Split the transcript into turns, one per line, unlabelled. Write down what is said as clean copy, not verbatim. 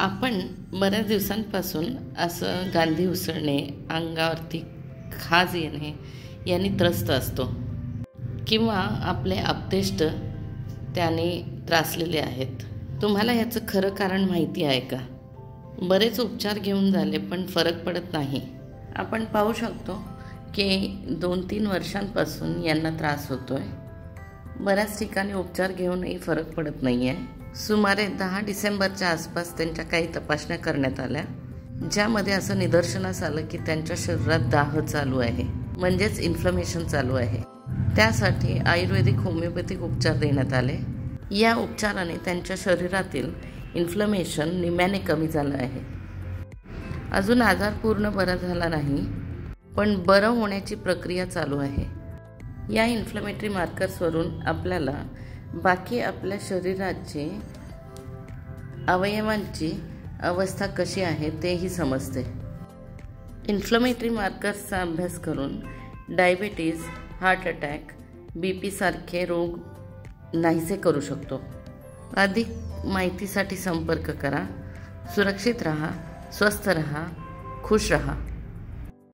आपण बऱ्याच दिवसांपासून असं गांधी उसळणे, अंगावरती खाज येणे यांनी त्रस्त असतो किंवा आपले आप्तेष्ट त्याने त्रासलेले आहेत. तुम्हाला ह्याचं खरं कारण माहिती आहे का? बरेच उपचार घेऊन झाले पण फरक पडत नाही. आपण पाहू शकतो की 2-3 वर्षांपासून यांना त्रास होतो आहे. बऱ्याच ठिकाणी उपचार घेऊनही फरक पडत नाही आहे. सुमारे 10 डिसेंबरच्या आसपास त्यांच्या काही तपासण्या करण्यात आल्या, ज्यामध्ये असं निदर्शनास आलं की त्यांच्या शरीरात दाह चालू आहे, म्हणजेच इन्फ्लमेशन चालू आहे. त्यासाठी आयुर्वेदिक होमिओपॅथिक उपचार देण्यात आले. या उपचाराने त्यांच्या शरीरातील इन्फ्लमेशन निम्म्याने कमी झालं आहे. अजून आजार पूर्ण बरा झाला नाही, पण बरं होण्याची प्रक्रिया चालू आहे. या इन्फ्लमेटरी मार्कर्सवरून आपल्याला बाकी आपल्या शरीराची अवयवांची अवस्था कशी आहे तेही समजते. इन्फ्लमेटरी मार्कर्सचा अभ्यास करून डायबिटीज, हार्ट अटॅक, BP सारखे रोग नाहीसे करू शकतो. अधिक माहितीसाठी संपर्क करा. सुरक्षित रहा, स्वस्थ रहा, खुश रहा.